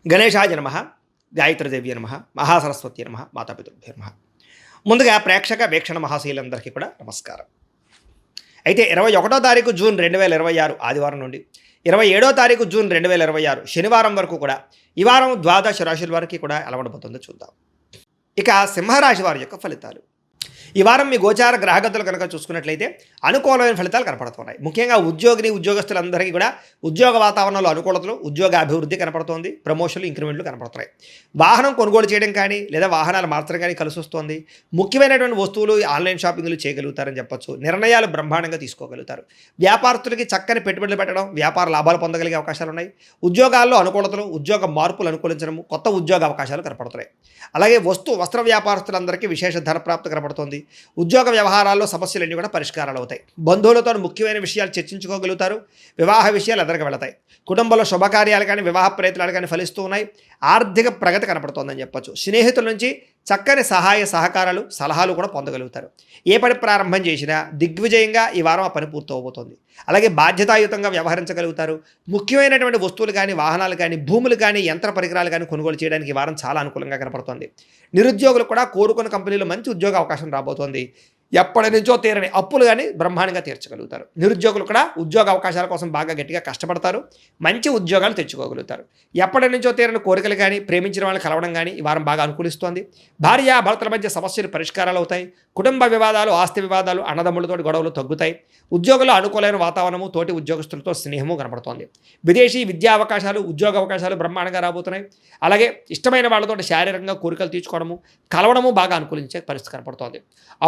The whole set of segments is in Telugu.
గణేశాయ నమః, గాయత్రీదేవ్య నమః, మహాసరస్వతి నమః, మాతాపితృభ్యో నమః. ముందుగా ప్రేక్షక వీక్షణ మహాశీలందరికీ కూడా నమస్కారం. అయితే 21వ తారీఖు జూన్ 2026 ఆదివారం నుండి 27వ తారీఖు జూన్ 2026 శనివారం వరకు కూడా ఈ వారం ద్వాదశ రాశుల వారికి కూడా ఎలా ఉండబోతుందో చూద్దాం. ఇక సింహరాశి వారి యొక్క ఫలితాలు. ఈ వారం మీ గోచార గ్రహగతులు కనుక చూసుకున్నట్లయితే అనుకూలమైన ఫలితాలు కనపడుతున్నాయి. ముఖ్యంగా ఉద్యోగస్తులందరికీ కూడా ఉద్యోగ వాతావరణంలో అనుకూలతలు, ఉద్యోగ అభివృద్ధి కనపడుతోంది. ప్రమోషన్లు, ఇంక్రిమెంట్లు కనపడుతున్నాయి. వాహనం కొనుగోలు చేయడం కానీ లేదా వాహనాలు మార్చడం కానీ కలిసి వస్తుంది. ముఖ్యమైనటువంటి వస్తువులు ఆన్లైన్ షాపింగ్లు చేయగలుగుతారని చెప్పొచ్చు. నిర్ణయాలు బ్రహ్మాండంగా తీసుకోగలుగుతారు. వ్యాపారస్తులకి చక్కని పెట్టుబడులు పెట్టడం, వ్యాపార లాభాలు పొందగలిగే అవకాశాలు ఉన్నాయి. ఉద్యోగాల్లో అనుకూలతలు, ఉద్యోగ మార్పులు అనుకూలించడము, కొత్త ఉద్యోగ అవకాశాలు కనపడుతున్నాయి. అలాగే వస్త్ర వ్యాపారస్తులందరికీ విశేష ధన ప్రాప్తి కనపడుతుంది. ఉద్యోగ వ్యవహారాల్లో సమస్యలన్నీ కూడా పరిష్కారాలు అవుతాయి. బంధువులతో ముఖ్యమైన విషయాలు చర్చించుకోగలుగుతారు. వివాహ విషయాలు ఎదురుగా వెళతాయి. కుటుంబంలో శుభకార్యాలు కానీ వివాహ ప్రయత్నాలు కానీ ఫలిస్తూ ఉన్నాయి. ఆర్థిక ప్రగతి కనపడుతోందని చెప్పొచ్చు. స్నేహితుల నుంచి చక్కని సహాయ సహకారాలు, సలహాలు కూడా పొందగలుగుతారు. ఏ పని ప్రారంభం చేసినా దిగ్విజయంగా ఈ వారం ఆ పని పూర్తవబోతోంది. అలాగే బాధ్యతాయుతంగా వ్యవహరించగలుగుతారు. ముఖ్యమైనటువంటి వస్తువులు కానీ, వాహనాలు కానీ, భూములు కానీ, యంత్ర పరికరాలు కానీ కొనుగోలు చేయడానికి ఈ వారం చాలా అనుకూలంగా కనపడుతోంది. నిరుద్యోగులు కూడా కోరుకున్న కంపెనీలో మంచి ఉద్యోగ అవకాశం రాబోతోంది. ఎప్పటి నుంచో తీరని అప్పులు కానీ బ్రహ్మాండంగా తీర్చగలుగుతారు. నిరుద్యోగులు కూడా ఉద్యోగ అవకాశాల కోసం బాగా గట్టిగా కష్టపడతారు. మంచి ఉద్యోగాలు తెచ్చుకోగలుగుతారు. ఎప్పటి నుంచో తీరని కోరికలు కానీ, ప్రేమించిన వాళ్ళని కలవడం కానీ ఈ వారం బాగా అనుకూలిస్తోంది. భార్యాభర్తల మధ్య సమస్యలు పరిష్కారాలు అవుతాయి. కుటుంబ వివాదాలు, ఆస్తి వివాదాలు, అన్నదమ్ములతో గొడవలు తగ్గుతాయి. ఉద్యోగులు అనుకూలమైన వాతావరణము, తోటి ఉద్యోగస్తులతో స్నేహము కనపడుతోంది. విదేశీ విద్యా అవకాశాలు, ఉద్యోగ అవకాశాలు బ్రహ్మాండంగా రాబోతున్నాయి. అలాగే ఇష్టమైన వాళ్ళతో శారీరకంగా కోరికలు తీర్చుకోవడము, కలవడము బాగా అనుకూలించే పరిస్థితి కనపడుతోంది.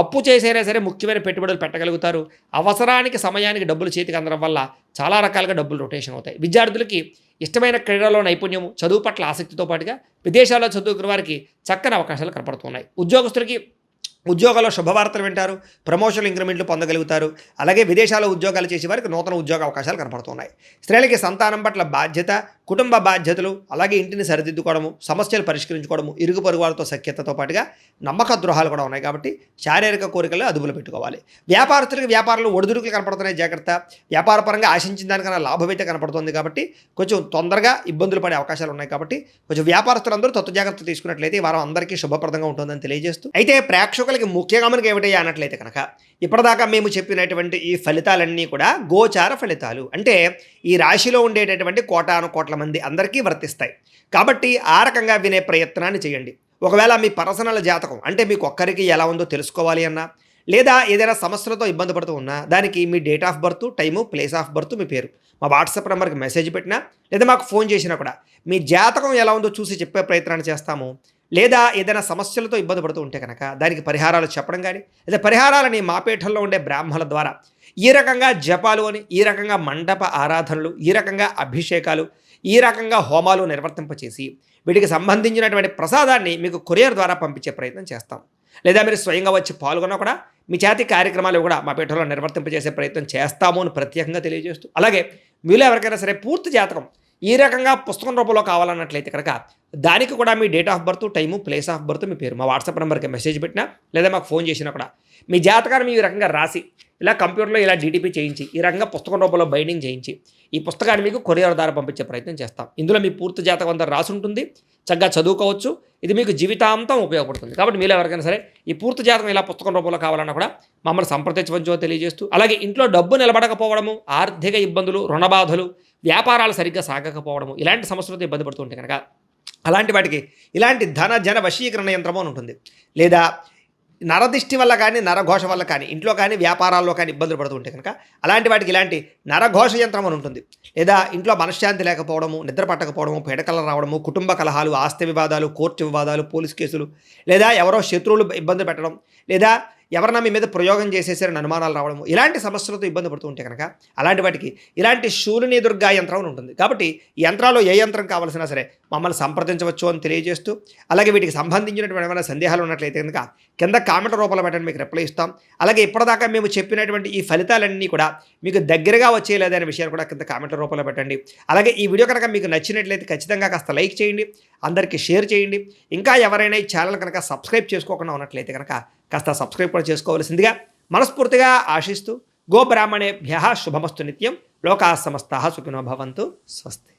అప్పు చేసైనా సరే ముఖ్యమైన పెట్టుబడులు పెట్టగలుగుతారు. అవసరానికి సమయానికి డబ్బులు చేతికి అందడం వల్ల చాలా రకాలుగా డబ్బులు రొటేషన్ అవుతాయి. విద్యార్థులకి ఇష్టమైన క్రీడలో నైపుణ్యము, చదువు పట్ల ఆసక్తితో పాటుగా విదేశాల్లో చదువుకున్న వారికి చక్కని అవకాశాలు కనపడుతున్నాయి. ఉద్యోగస్తులకి ఉద్యోగాల్లో శుభవార్తలు వింటారు. ప్రమోషన్లు, ఇంక్రిమెంట్లు పొందగలుగుతారు. అలాగే విదేశాల్లో ఉద్యోగాలు చేసే వారికి నూతన ఉద్యోగ అవకాశాలు కనపడుతున్నాయి. స్త్రీలకి సంతానం పట్ల బాధ్యత, కుటుంబ బాధ్యతలు, అలాగే ఇంటిని సరిదిద్దుకోవడము, సమస్యలు పరిష్కరించుకోవడము, ఇరుగు పొరుగు వారితో సఖ్యతతో పాటుగా నమ్మక ద్రోహాలు కూడా ఉన్నాయి. కాబట్టి శారీరక కోరికలు అదుపులో పెట్టుకోవాలి. వ్యాపారస్తులకి వ్యాపారంలో ఒడిదుడుకులు కనపడుతున్నాయి. జాగ్రత్త. వ్యాపార పరంగా ఆశించిన దానికన్నా లాభం అయితే కనపడుతుంది. కాబట్టి కొంచెం తొందరగా ఇబ్బందులు పడే అవకాశాలు ఉన్నాయి. కాబట్టి కొంచెం వ్యాపారస్తులందరూ తత్వ జాగ్రత్త తీసుకున్నట్లయితే ఈ వారం అందరికీ శుభప్రదంగా ఉంటుందని తెలియజేస్తూ, అయితే ప్రేక్షకులకి ముఖ్యంగా మనకి ఏమిటయ్యా అన్నట్లయితే కనుక ఇప్పటిదాకా మేము చెప్పినటువంటి ఈ ఫలితాలన్నీ కూడా గోచార ఫలితాలు. అంటే ఈ రాశిలో ఉండేటటువంటి కోటాను కోట్ల మంది అందరికీ వర్తిస్తాయి. కాబట్టి ఆ రకంగా వినే ప్రయత్నాన్ని చేయండి. ఒకవేళ మీ పర్సనల్ జాతకం అంటే మీకు ఒక్కరికి ఎలా ఉందో తెలుసుకోవాలి అన్నా, లేదా ఏదైనా సమస్యలతో ఇబ్బంది పడుతూ ఉన్నా దానికి మీ date of birth, time, place of birth, మీ పేరు మా వాట్సాప్ నెంబర్కి మెసేజ్ పెట్టినా లేదా మాకు ఫోన్ చేసినా కూడా మీ జాతకం ఎలా ఉందో చూసి చెప్పే ప్రయత్నాన్ని చేస్తాము. లేదా ఏదైనా సమస్యలతో ఇబ్బంది పడుతూ ఉంటే కనుక దానికి పరిహారాలు చెప్పడం కానీ, లేదా పరిహారాలని మా పీఠంలో ఉండే బ్రాహ్మణుల ద్వారా ఈ రకంగా జపాలు అని, ఈ రకంగా మండప ఆరాధనలు, ఈ రకంగా అభిషేకాలు, ఈ రకంగా హోమాలు నిర్వర్తింపచేసి వీటికి సంబంధించినటువంటి ప్రసాదాన్ని మీకు కొరియర్ ద్వారా పంపించే ప్రయత్నం చేస్తాం. లేదా మీరు స్వయంగా వచ్చి పాల్గొన్నా కూడా మీ చేతి కార్యక్రమాలు కూడా మా పీఠంలో నిర్వర్తింపజేసే ప్రయత్నం చేస్తాము అని ప్రత్యేకంగా తెలియజేస్తూ, అలాగే మీలో ఎవరికైనా సరే పూర్తి జాతకం ఈ రకంగా పుస్తకం రూపంలో కావాలన్నట్లయితే కనుక దానికి కూడా మీ date of birth, time, place of birth, మీ పేరు మా వాట్సాప్ నెంబర్కి మెసేజ్ పెట్టినా లేదా మాకు ఫోన్ చేసినా కూడా మీ జాతకాన్ని ఈ రకంగా రాసి ఇలా కంప్యూటర్లో ఇలా డీటీపీ చేయించి ఈ రకంగా పుస్తకం రూపంలో బైండింగ్ చేయించి ఈ పుస్తకాన్ని మీకు కొరియర్ ద్వారా పంపించే ప్రయత్నం చేస్తాం. ఇందులో మీ పూర్తి జాతకం అంతా రాసి ఉంటుంది. చక్కగా చదువుకోవచ్చు. ఇది మీకు జీవితాంతం ఉపయోగపడుతుంది. కాబట్టి మీరు ఎవరికైనా సరే ఈ పూర్తి జాతకం ఇలా పుస్తకం రూపంలో కావాలన్నా కూడా మమ్మల్ని సంప్రదించవచ్చో తెలియజేస్తూ, అలాగే ఇంట్లో డబ్బు నిలబడకపోవడము, ఆర్థిక ఇబ్బందులు, రుణబాధలు, వ్యాపారాలు సరిగ్గా సాగకపోవడము, ఇలాంటి సమస్యలతో ఇబ్బంది పడుతుంటే కనుక అలాంటి వాటికి ఇలాంటి ధన జన వశీకరణ యంత్రము అని ఉంటుంది. లేదా నరదిష్టి వల్ల కానీ, నరఘోష వల్ల కానీ, ఇంట్లో కానీ వ్యాపారాల్లో కానీ ఇబ్బందులు పడుతుంటే కనుక అలాంటి వాటికి ఇలాంటి నరఘోష యంత్రం అని ఉంటుంది. లేదా ఇంట్లో మనశ్శాంతి లేకపోవడము, నిద్ర పట్టకపోవడము, పీడకలు రావడము, కుటుంబ కలహాలు, ఆస్తి వివాదాలు, కోర్టు వివాదాలు, పోలీస్ కేసులు, లేదా ఎవరో శత్రువులు ఇబ్బంది పెట్టడం, లేదా ఎవరన్నా మీ మీద ప్రయోగం చేసేసారని అనుమానాలు రావడము, ఇలాంటి సమస్యలతో ఇబ్బంది పడుతూ ఉంటే కనుక అలాంటి వాటికి ఇలాంటి శూలిని దుర్గా యంత్రం ఉంటుంది. కాబట్టి ఈ యంత్రాల్లో ఏ యంత్రం కావాల్సినా సరే మమ్మల్ని సంప్రదించవచ్చు అని తెలియజేస్తూ, అలాగే వీటికి సంబంధించినటువంటి ఏమైనా సందేహాలు ఉన్నట్లయితే కనుక కింద కామెంట్ రూపంలో పెట్టండి, మీకు రిప్లై ఇస్తాం. అలాగే ఇప్పటిదాకా మేము చెప్పినటువంటి ఈ ఫలితాలన్నీ కూడా మీకు దగ్గరగా వచ్చేలేదనే విషయాన్ని కూడా కింద కామెంట్ రూపంలో పెట్టండి. అలాగే ఈ వీడియో కనుక మీకు నచ్చినట్లయితే ఖచ్చితంగా కాస్త లైక్ చేయండి, అందరికీ షేర్ చేయండి. ఇంకా ఎవరైనా ఈ ఛానల్ కనుక సబ్స్క్రైబ్ చేసుకోకుండా ఉన్నట్లయితే కనుక కాస్త సబ్స్క్రైబ్ కూడా చేసుకోవాల్సిందిగా మనస్ఫూర్తిగా ఆశిస్తూ, గోబ్రాహ్మణేభ్యః శుభమస్తు నిత్యం, లోకాః సమస్తాః సుఖినో భవంతు. స్వస్తి.